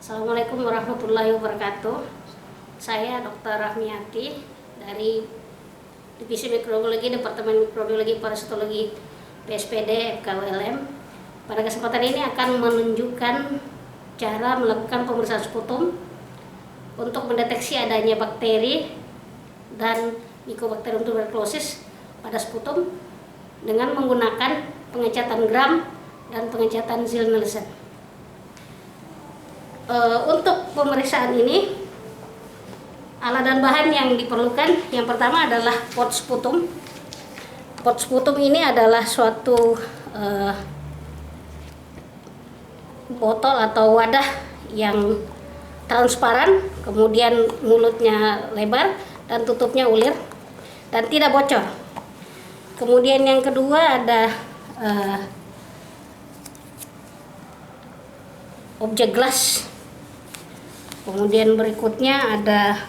Assalamualaikum warahmatullahi wabarakatuh. Saya Dr. Rahmiati dari Divisi Mikrobiologi Departemen Mikrobiologi Parasitologi PSPD FKULM. Pada kesempatan ini akan menunjukkan cara melakukan pemeriksaan sputum untuk mendeteksi adanya bakteri dan Mycobacterium tuberculosis pada sputum dengan menggunakan pengecatan gram dan pengecatan Ziehl-Neelsen. Untuk pemeriksaan ini, alat dan bahan yang diperlukan yang pertama adalah pot sputum. Pot sputum ini adalah suatu botol atau wadah yang transparan, kemudian mulutnya lebar dan tutupnya ulir dan tidak bocor. Kemudian yang kedua ada objek gelas. Kemudian berikutnya ada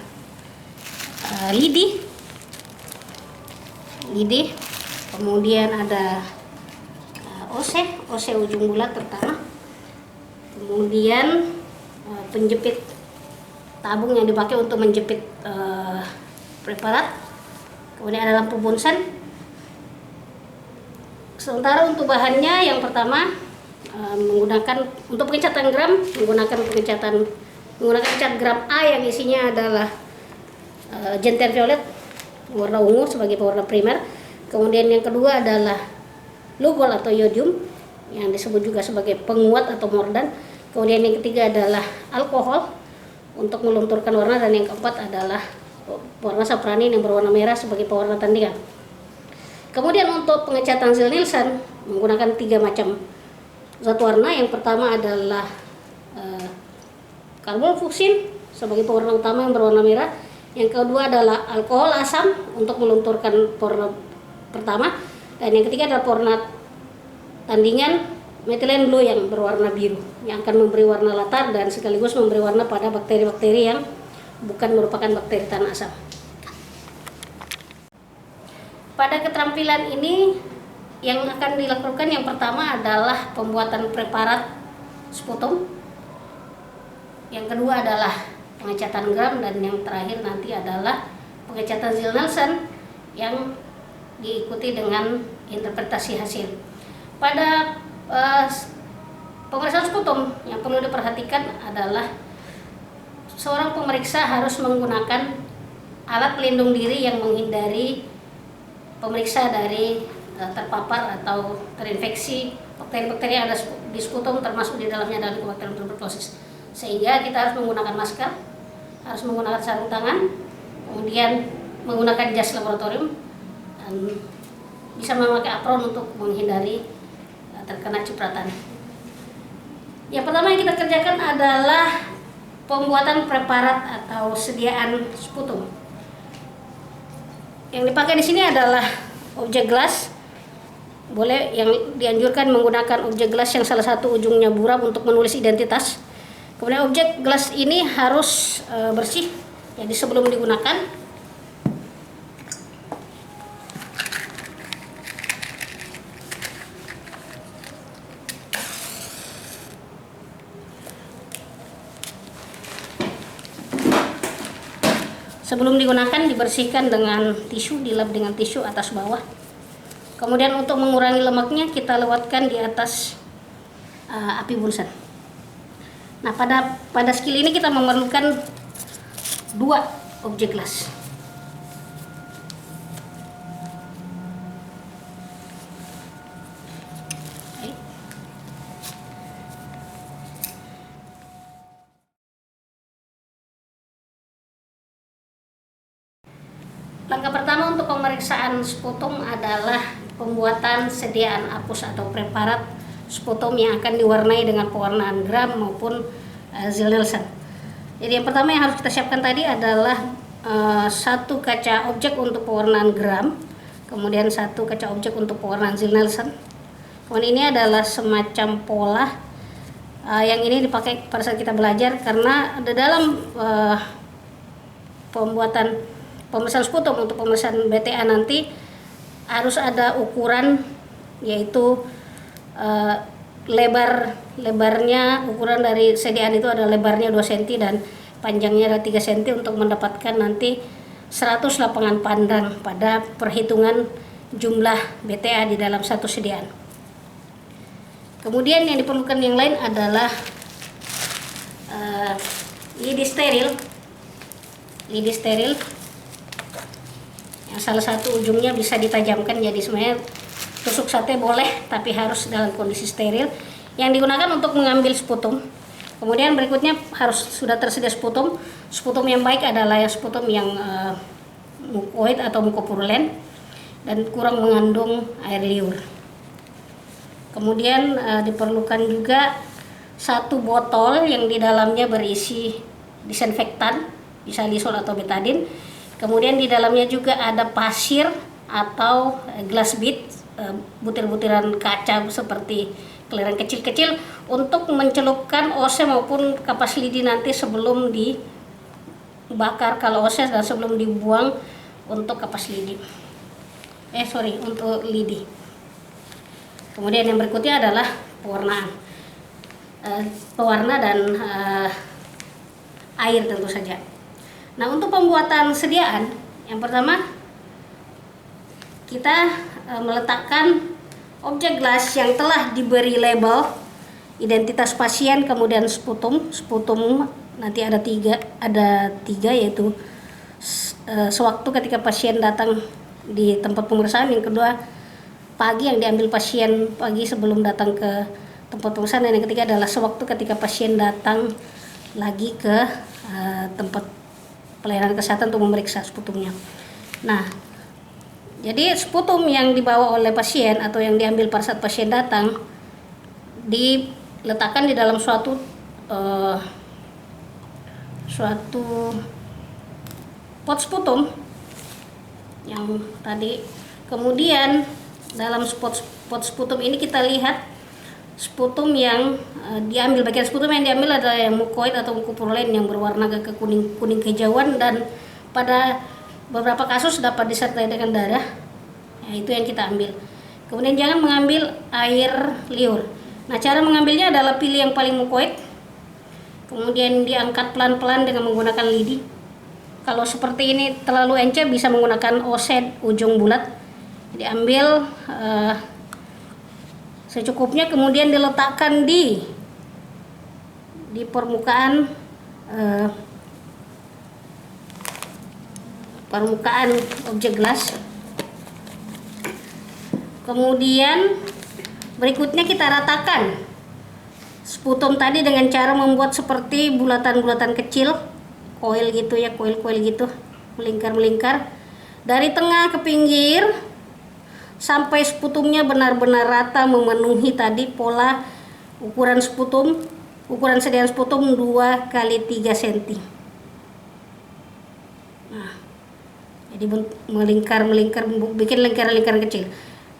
lidi, kemudian ada OC ujung bulat pertama, kemudian penjepit tabung yang dipakai untuk menjepit preparat, kemudian ada lampu Bunsen. Sementara untuk bahannya yang pertama menggunakan untuk pengecatan gram menggunakan cat gram A yang isinya adalah gentian violet warna ungu sebagai pewarna primer. Kemudian yang kedua adalah lugol atau iodium yang disebut juga sebagai penguat atau mordan. Kemudian yang ketiga adalah alkohol untuk melunturkan warna, dan yang keempat adalah warna sapranin yang berwarna merah sebagai pewarna tandingan. Kemudian untuk pengecatan Ziehl-Neelsen menggunakan 3 macam zat warna. Yang pertama adalah karbonfuksin sebagai pewarna utama yang berwarna merah. Yang kedua adalah alkohol asam untuk melunturkan pewarna pertama, dan yang ketiga adalah pewarna tandingan methylene blue yang berwarna biru yang akan memberi warna latar dan sekaligus memberi warna pada bakteri-bakteri yang bukan merupakan bakteri tanah asam. Pada keterampilan ini yang akan dilakukan yang pertama adalah pembuatan preparat sputum, yang kedua adalah pengecatan gram, dan yang terakhir nanti adalah pengecatan Ziehl-Neelsen yang diikuti dengan interpretasi hasil. Pada pemeriksaan sputum yang perlu diperhatikan adalah seorang pemeriksa harus menggunakan alat pelindung diri yang menghindari pemeriksa dari terpapar atau terinfeksi bakteri-bakteri yang ada di sputum, termasuk di dalamnya adalah Mycobacterium tuberculosis. Sehingga kita harus menggunakan masker, harus menggunakan sarung tangan, kemudian menggunakan jas laboratorium, dan bisa memakai apron untuk menghindari terkena cipratan. Yang pertama yang kita kerjakan adalah pembuatan preparat atau sediaan sputum. Yang dipakai di sini adalah objek gelas. Boleh, yang dianjurkan menggunakan objek gelas yang salah satu ujungnya buram untuk menulis identitas. Kemudian objek gelas ini harus bersih, jadi sebelum digunakan dibersihkan dengan tisu, dilap dengan tisu atas bawah. Kemudian untuk mengurangi lemaknya kita lewatkan di atas api Bunsen. Nah, pada skill ini kita memerlukan 2 objek gelas. Langkah pertama untuk pemeriksaan sputum adalah pembuatan sediaan apus atau preparat sputum yang akan diwarnai dengan pewarnaan gram maupun Ziehl-Neelsen. Jadi yang pertama yang harus kita siapkan tadi adalah 1 kaca objek untuk pewarnaan gram, kemudian 1 kaca objek untuk pewarnaan Ziehl-Neelsen. Kemudian ini adalah semacam pola yang ini dipakai pada saat kita belajar, karena di dalam pemeriksaan sputum untuk pemeriksaan BTA nanti harus ada ukuran, yaitu lebarnya ukuran dari sediaan itu ada lebarnya 2 cm dan panjangnya ada 3 cm untuk mendapatkan nanti 100 lapangan pandang pada perhitungan jumlah BTA di dalam satu sediaan. Kemudian yang diperlukan yang lain adalah lidi steril. Lidi steril yang salah satu ujungnya bisa ditajamkan, jadi sebenarnya tusuk sate boleh tapi harus dalam kondisi steril, yang digunakan untuk mengambil sputum. Kemudian berikutnya harus sudah tersedia sputum. Sputum yang baik adalah yang sputum yang mukoid atau mukopurulen dan kurang mengandung air liur. Kemudian diperlukan juga 1 botol yang di dalamnya berisi disinfektan, bisa Lysol atau betadine. Kemudian di dalamnya juga ada pasir atau glass bead, butir-butiran kaca seperti kelereng kecil-kecil untuk mencelupkan ose maupun kapas lidi nanti sebelum dibakar kalau ose dan sebelum dibuang untuk kapas lidi. Untuk lidi. Kemudian yang berikutnya adalah pewarnaan. Pewarna dan air tentu saja. Nah, untuk pembuatan sediaan, yang pertama kita meletakkan objek gelas yang telah diberi label identitas pasien, kemudian sputum nanti ada tiga yaitu sewaktu ketika pasien datang di tempat pemeriksaan, yang kedua pagi yang diambil pasien pagi sebelum datang ke tempat pemeriksaan, dan yang ketiga adalah sewaktu ketika pasien datang lagi ke tempat pelayanan kesehatan untuk memeriksa sputumnya. Nah, jadi sputum yang dibawa oleh pasien atau yang diambil pada saat pasien datang diletakkan di dalam suatu pot sputum yang tadi. Kemudian dalam pot sputum ini kita lihat sputum yang diambil, bagian sputum yang diambil adalah yang mukoid atau mukopurulen yang berwarna ke kuning kehijauan dan pada beberapa kasus dapat disertai dengan darah. Ya, itu yang kita ambil. Kemudian jangan mengambil air liur. Nah, cara mengambilnya adalah pilih yang paling mukoid, kemudian diangkat pelan-pelan dengan menggunakan lidi. Kalau seperti ini terlalu encer bisa menggunakan osed ujung bulat. Diambil secukupnya, kemudian diletakkan di permukaan objek gelas. Kemudian berikutnya kita ratakan sputum tadi dengan cara membuat seperti bulatan-bulatan kecil, koil gitu ya, koil-koil gitu, melingkar-melingkar dari tengah ke pinggir sampai sputumnya benar-benar rata memenuhi tadi pola ukuran sputum, ukuran sediaan sputum 2 kali 3 cm. Nah, jadi melingkar, bikin lingkaran-lingkaran kecil.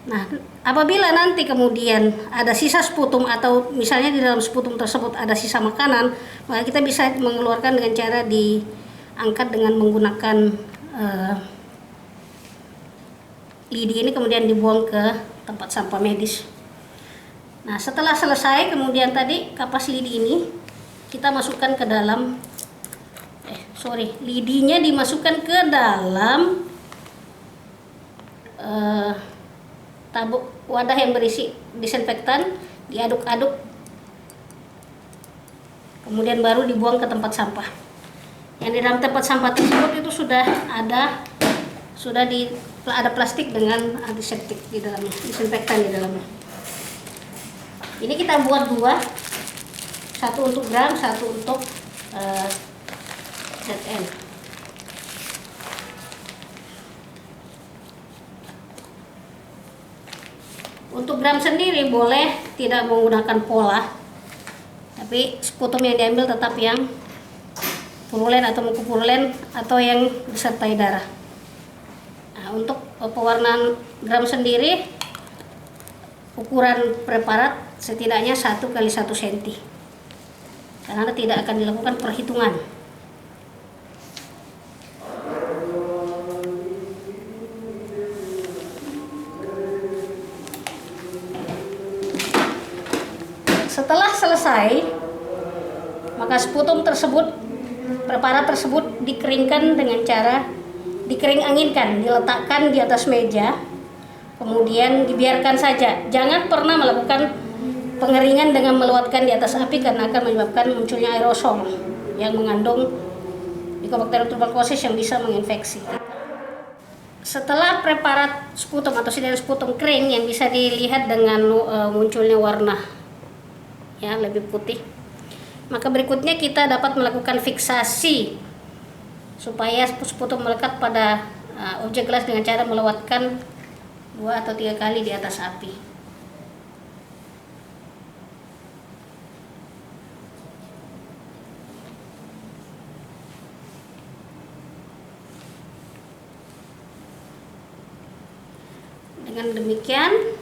Nah, apabila nanti kemudian ada sisa sputum atau misalnya di dalam sputum tersebut ada sisa makanan, maka kita bisa mengeluarkan dengan cara diangkat dengan menggunakan lidi ini, kemudian dibuang ke tempat sampah medis. Nah, setelah selesai, kemudian tadi kapas lidi ini kita masukkan ke dalam lidinya dimasukkan ke dalam tabung wadah yang berisi disinfektan, diaduk-aduk, kemudian baru dibuang ke tempat sampah. Yang di dalam tempat sampah tersebut itu sudah ada plastik dengan antiseptik di dalamnya, disinfektan di dalamnya. Ini kita buat 2, satu untuk gram, satu untuk ZN. Untuk gram sendiri boleh tidak menggunakan pola, tapi sputum yang diambil tetap yang purulen atau mukopurulen atau yang disertai darah. Nah, untuk pewarnaan gram sendiri ukuran preparat setidaknya 1 kali 1 cm, karena tidak akan dilakukan perhitungan. setelah selesai, maka sputum tersebut, preparat tersebut dikeringkan dengan cara dikering anginkan, diletakkan di atas meja, kemudian dibiarkan saja. Jangan pernah melakukan pengeringan dengan meluatkan di atas api karena akan menyebabkan munculnya aerosol yang mengandung Mycobacterium tuberculosis yang bisa menginfeksi. Setelah preparat sputum atau sediaan sputum kering yang bisa dilihat dengan munculnya warna ya lebih putih, maka berikutnya kita dapat melakukan fiksasi supaya sputum melekat pada objek gelas dengan cara melewatkan 2 atau 3 kali di atas api. Dengan demikian,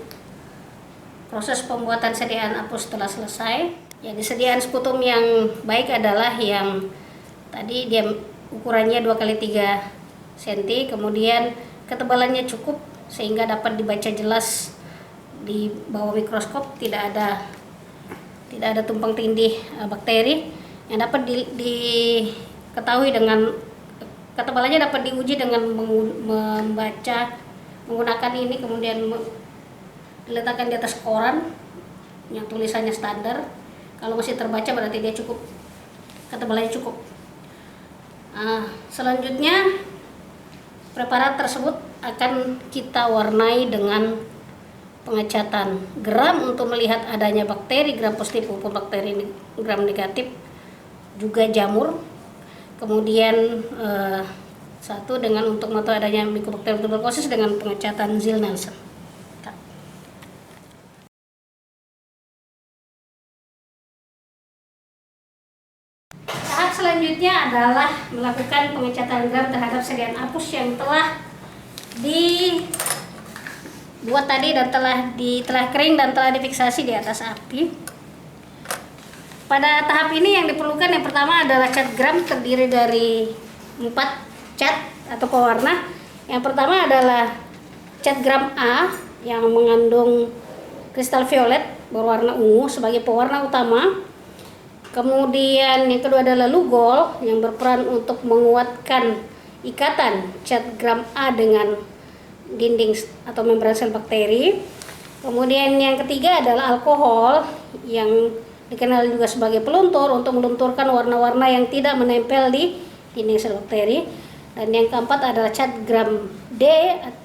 proses pembuatan sediaan apus telah selesai. Jadi sediaan sputum yang baik adalah yang tadi dia ukurannya 2 x 3 cm, kemudian ketebalannya cukup sehingga dapat dibaca jelas di bawah mikroskop, tidak ada tumpang tindih bakteri yang dapat diketahui dengan ketebalannya, dapat diuji dengan membaca menggunakan ini, kemudian diletakkan di atas koran yang tulisannya standar. Kalau masih terbaca berarti dia cukup, ketebalannya cukup. Selanjutnya preparat tersebut akan kita warnai dengan pengecatan gram untuk melihat adanya bakteri gram positif maupun bakteri gram negatif, juga jamur. Kemudian satu dengan untuk mengetahui adanya Mycobacterium tuberculosis dengan pengecatan Ziehl-Neelsen. Tahap selanjutnya adalah melakukan pengecatan gram terhadap sediaan apus yang telah dibuat tadi dan telah kering dan telah difiksasi di atas api. Pada tahap ini yang diperlukan yang pertama adalah cat gram, terdiri dari 4 cat atau pewarna. Yang pertama adalah cat gram A yang mengandung kristal violet berwarna ungu sebagai pewarna utama. Kemudian yang kedua adalah Lugol yang berperan untuk menguatkan ikatan cat gram A dengan dinding atau membran sel bakteri. Kemudian yang ketiga adalah alkohol yang dikenal juga sebagai peluntur untuk melunturkan warna-warna yang tidak menempel di dinding sel bakteri. Dan yang keempat adalah cat gram D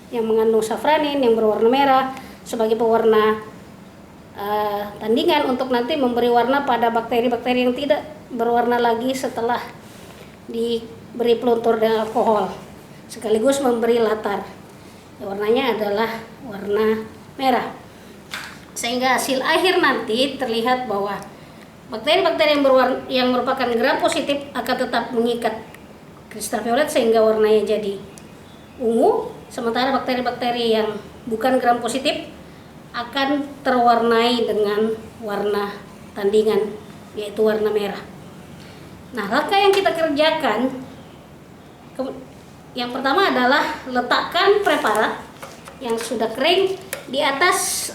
yang mengandung safranin yang berwarna merah sebagai pewarna tandingan untuk nanti memberi warna pada bakteri-bakteri yang tidak berwarna lagi setelah diberi peluntur dengan alkohol, sekaligus memberi latar. Warnanya adalah warna merah, sehingga hasil akhir nanti terlihat bahwa bakteri-bakteri yang merupakan gram positif akan tetap mengikat kristal violet sehingga warnanya jadi ungu, sementara bakteri-bakteri yang bukan gram positif akan terwarnai dengan warna tandingan, yaitu warna merah. Nah, langkah yang kita kerjakan yang pertama adalah letakkan preparat yang sudah kering di atas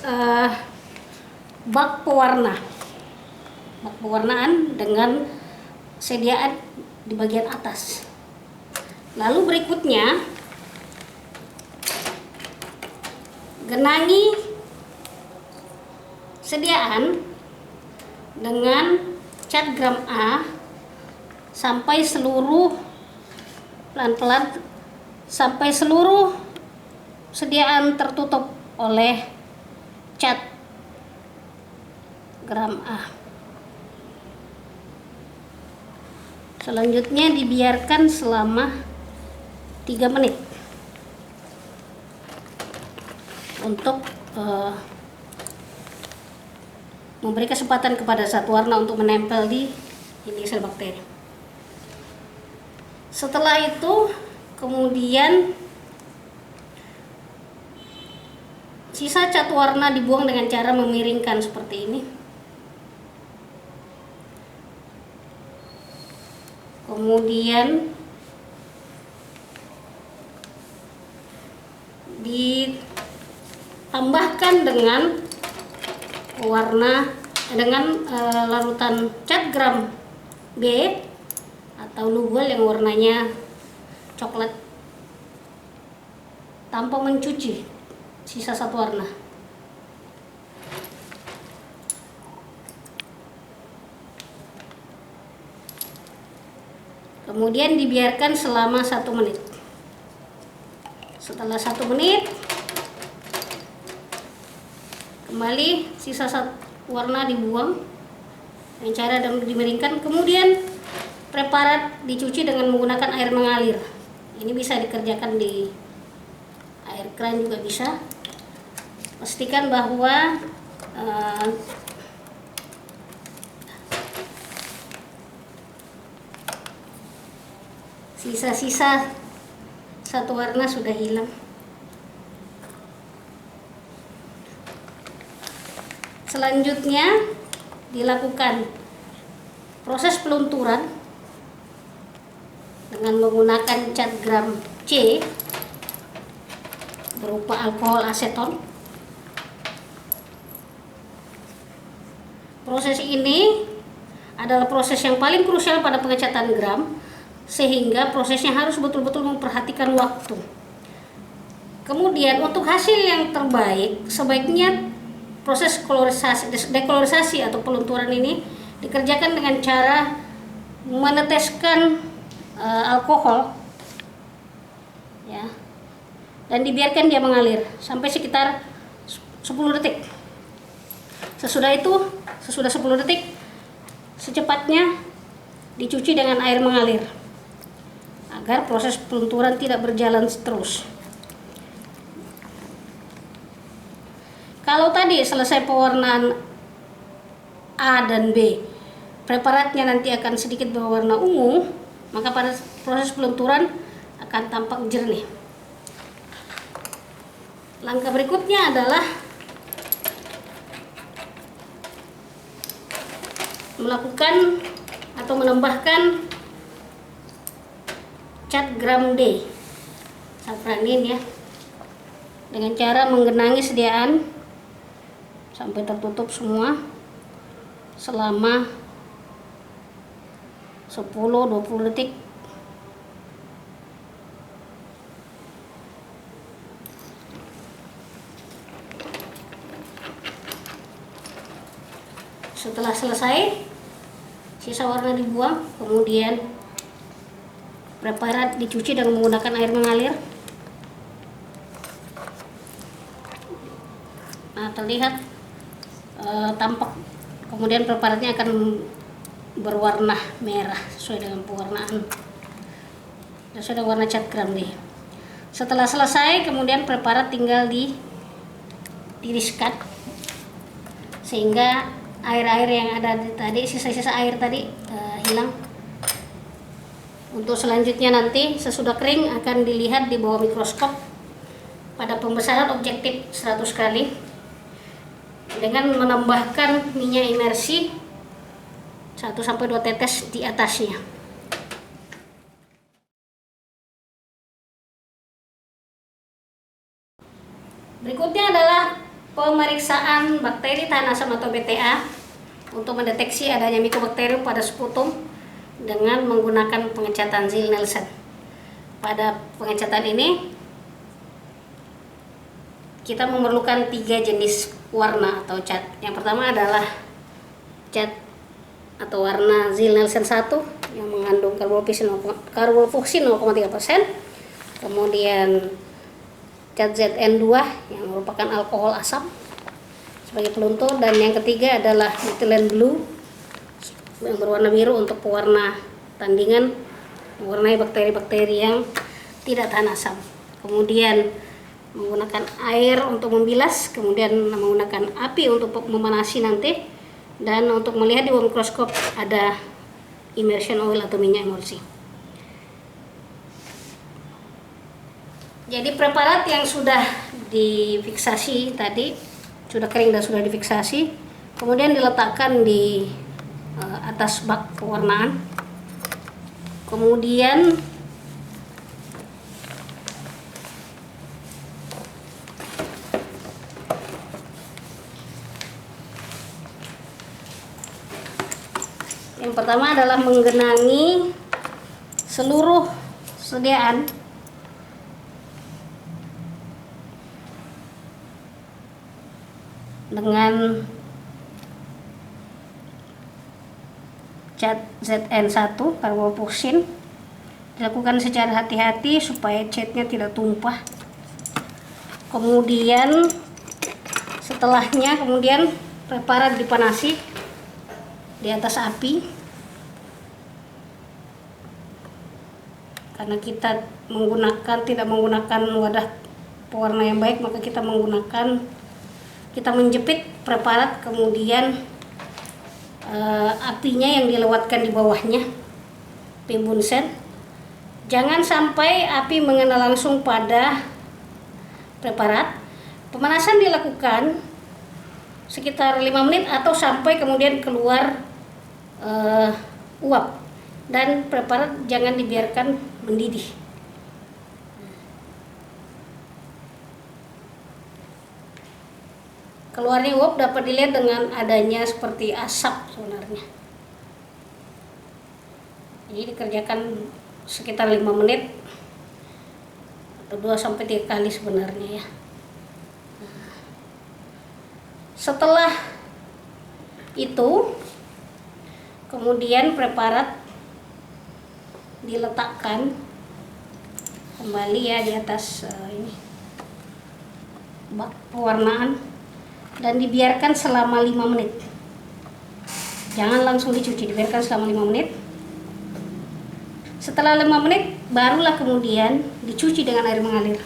bak pewarnaan dengan sediaan di bagian atas. Lalu berikutnya genangi sediaan dengan cat gram A sampai seluruh pelan-pelan sampai seluruh sediaan tertutup oleh cat gram A. Selanjutnya dibiarkan selama 3 menit untuk memberi kesempatan kepada zat warna untuk menempel di dinding sel bakteri. Setelah itu kemudian sisa cat warna dibuang dengan cara memiringkan seperti ini. Kemudian ditambahkan dengan warna dengan larutan cat gram B atau lugol yang warnanya coklat tanpa mencuci, sisa satu warna. Kemudian dibiarkan selama 1 menit. Setelah 1 menit, kembali sisa warna dibuang dengan cara dimiringkan. Kemudian preparat dicuci dengan menggunakan air mengalir. Ini bisa dikerjakan di air keran juga bisa. Pastikan bahwa sisa-sisa satu warna sudah hilang. Selanjutnya dilakukan proses pelunturan dengan menggunakan cat gram C berupa alkohol aseton. Proses ini adalah proses yang paling krusial pada pengecatan gram, sehingga prosesnya harus betul-betul memperhatikan waktu. Kemudian untuk hasil yang terbaik, sebaiknya proses dekolorisasi atau pelunturan ini dikerjakan dengan cara meneteskan alkohol, ya, dan dibiarkan dia mengalir sampai sekitar 10 detik. Sesudah 10 detik, secepatnya dicuci dengan air mengalir agar proses pelunturan tidak berjalan terus. Kalau tadi selesai pewarnaan A dan B, preparatnya nanti akan sedikit berwarna ungu, maka pada proses pelunturan akan tampak jernih. Langkah berikutnya adalah melakukan atau menambahkan cat gram D, safranin ya, dengan cara menggenangi sediaan sampai tertutup semua selama 10-20 detik. Setelah selesai, sisa warna dibuang, kemudian preparat dicuci dengan menggunakan air mengalir. Nah, terlihat tampak, kemudian preparatnya akan berwarna merah sesuai dengan pewarnaan, sesuai dengan warna cat gram D. Setelah selesai, kemudian preparat tinggal ditiriskan sehingga air-air yang ada tadi, sisa-sisa air tadi hilang. Untuk selanjutnya nanti sesudah kering akan dilihat di bawah mikroskop pada pembesaran objektif 100 kali dengan menambahkan minyak imersi 1-2 tetes di atasnya. Berikutnya adalah pemeriksaan bakteri tahan asam atau BTA untuk mendeteksi adanya Mycobacterium pada sputum dengan menggunakan pengecatan Ziehl-Neelsen. Pada pengecatan ini kita memerlukan 3 jenis warna atau cat. Yang pertama adalah cat atau warna Ziehl-Neelsen 1 yang mengandung karbofoksin 0,3%. Kemudian cat ZN2 yang merupakan alkohol asam sebagai peluntur, dan yang ketiga adalah ethylene blue yang berwarna biru untuk pewarna tandingan, mewarnai bakteri-bakteri yang tidak tahan asam. Kemudian menggunakan air untuk membilas, kemudian menggunakan api untuk memanasi nanti, dan untuk melihat di bawah mikroskop ada immersion oil atau minyak emulsi. Jadi preparat yang sudah difiksasi tadi, sudah kering dan sudah difiksasi, kemudian diletakkan di atas bak pewarnaan. Kemudian Yang pertama adalah menggenangi seluruh sediaan dengan cat ZN1 karbofoksin. Dilakukan secara hati-hati supaya catnya tidak tumpah. Kemudian setelahnya preparat dipanasi di atas api. Karena kita tidak menggunakan wadah pewarna yang baik, maka kita menjepit preparat, kemudian apinya yang dilewatkan di bawahnya pembunsen. Jangan sampai api mengenai langsung pada preparat. Pemanasan dilakukan sekitar 5 menit atau sampai kemudian keluar uap, dan preparat jangan dibiarkan mendidih. Keluarnya uap dapat dilihat dengan adanya seperti asap sebenarnya. Jadi dikerjakan sekitar 5 menit atau 2-3 kali sebenarnya ya. Setelah itu kemudian preparat diletakkan kembali ya di atas ini bak pewarnaan dan dibiarkan selama 5 menit. Jangan langsung dicuci, dibiarkan selama 5 menit. Setelah 5 menit barulah kemudian dicuci dengan air mengalir.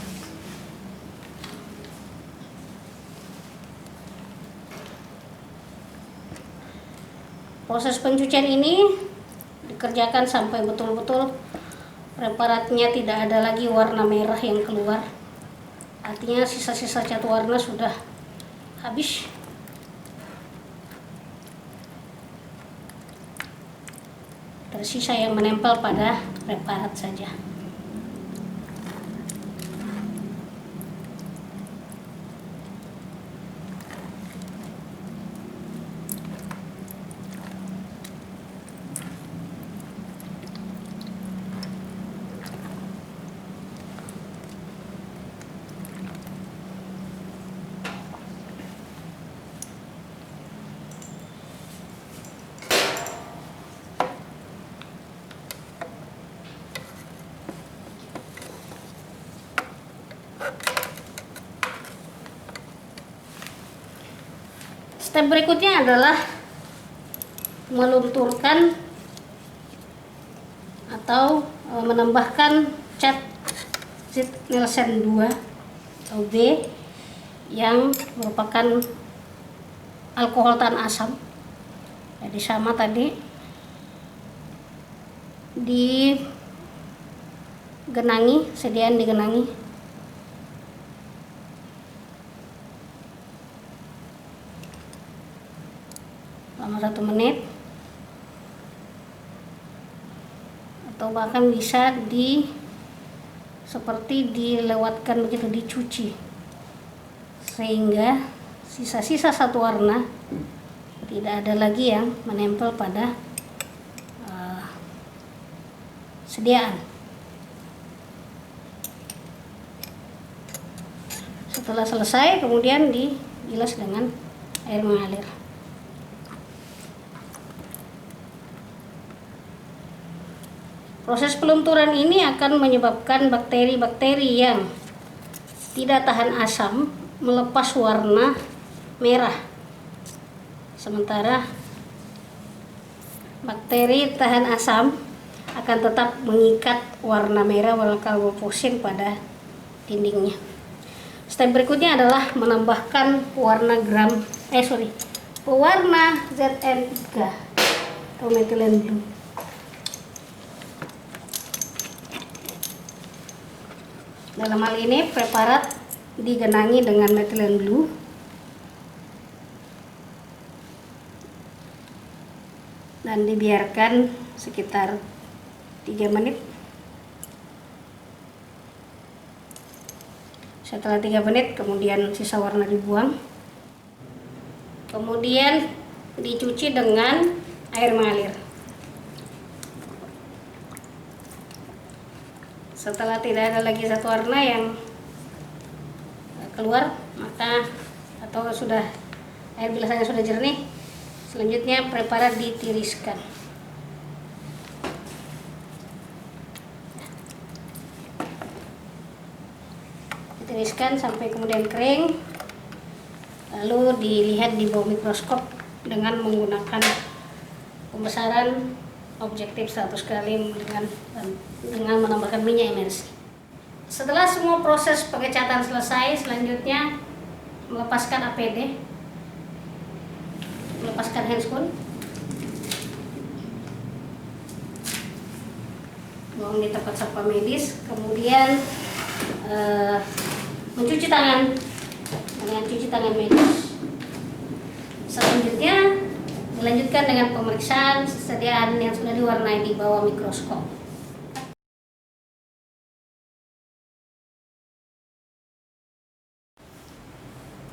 Proses pencucian ini dikerjakan sampai betul-betul preparatnya tidak ada lagi warna merah yang keluar. Artinya sisa-sisa cat warna sudah habis. Tersisa yang menempel pada preparat saja. Step berikutnya adalah melunturkan atau menambahkan cat Zit Nielsen 2 atau B yang merupakan alkohol tan asam. Jadi sama tadi digenangi, sediaan digenangi. Selama 1 menit atau bahkan bisa seperti dilewatkan begitu, dicuci sehingga sisa-sisa satu warna tidak ada lagi yang menempel pada sediaan. Setelah selesai kemudian dibilas dengan air mengalir. Proses pelunturan ini akan menyebabkan bakteri-bakteri yang tidak tahan asam melepas warna merah. Sementara bakteri tahan asam akan tetap mengikat warna merah, warna karbofoksin pada dindingnya. Step berikutnya adalah menambahkan pewarna ZN3 atau methylene blue. Dalam hal ini preparat digenangi dengan methylene blue dan dibiarkan sekitar 3 menit. Setelah 3 menit kemudian sisa warna dibuang. Kemudian dicuci dengan air mengalir. Setelah tidak ada lagi satu warna yang keluar, maka atau sudah air bilasanya sudah jernih, selanjutnya preparat ditiriskan. Ditiriskan sampai kemudian kering, lalu dilihat di bawah mikroskop dengan menggunakan pembesaran objektif 100 kali dengan menambahkan minyak imersi. Setelah semua proses pengecatan selesai, selanjutnya melepaskan APD, melepaskan handscoon, buang di tempat sampah medis, kemudian mencuci tangan dengan cuci tangan medis. Selanjutnya dilanjutkan dengan pemeriksaan sediaan yang sudah diwarnai di bawah mikroskop.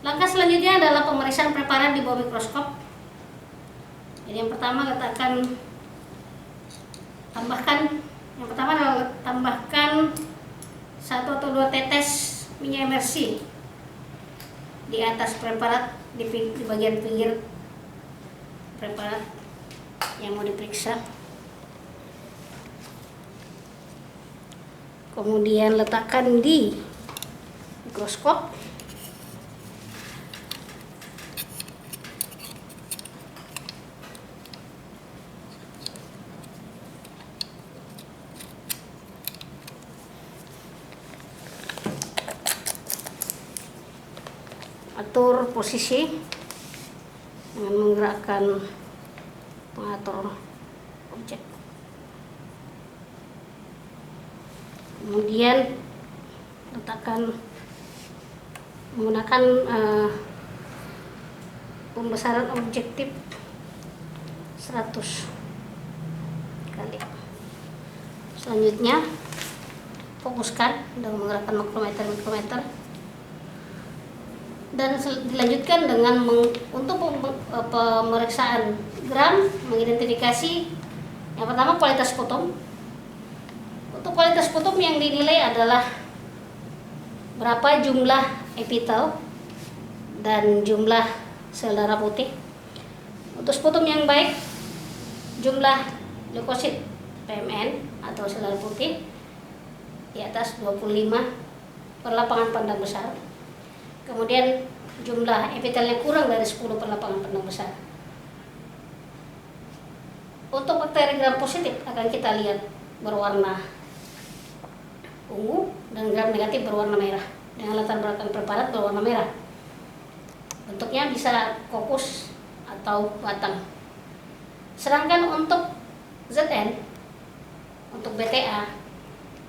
Langkah selanjutnya adalah pemeriksaan preparat di bawah mikroskop. Jadi yang pertama tambahkan 1 atau 2 tetes minyak imersi di atas preparat di bagian pinggir preparat yang mau diperiksa. Kemudian letakkan di mikroskop. Atur posisi dengan menggerakkan pengatur objek. Kemudian letakkan menggunakan pembesaran objektif 100 kali. Selanjutnya fokuskan dengan menggerakkan mikrometer dan dilanjutkan dengan untuk pemeriksaan gram, mengidentifikasi yang pertama kualitas sputum. Untuk kualitas sputum yang dinilai adalah berapa jumlah epitel dan jumlah sel darah putih. Untuk sputum yang baik, jumlah leukosit PMN atau sel darah putih di atas 25 per lapangan pandang besar. Kemudian jumlah epitelnya kurang dari 10 per lapangan pandang besar. Untuk bakteri gram positif akan kita lihat berwarna ungu dan gram negatif berwarna merah dengan latar belakang preparat berwarna merah. Bentuknya bisa kokus atau batang. Sedangkan untuk ZN, untuk BTA,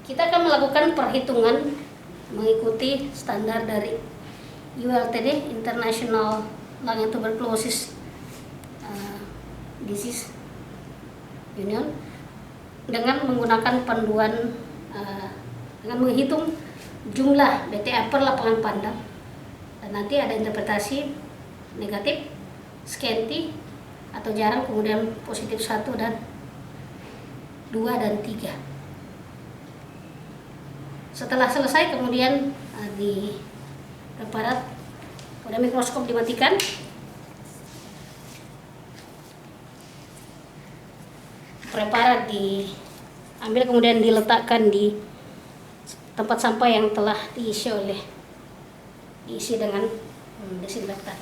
kita akan melakukan perhitungan mengikuti standar dari ULTD, International Lung and Tuberculosis Disease Union, dengan menggunakan panduan dengan menghitung jumlah BTA per lapangan pandang, dan nanti ada interpretasi negatif, scanty atau jarang, kemudian positif 1 dan 2 dan 3. Setelah selesai kemudian di preparat pada mikroskop dimatikan. Preparat diambil kemudian diletakkan di tempat sampah yang telah diisi dengan disinfektan.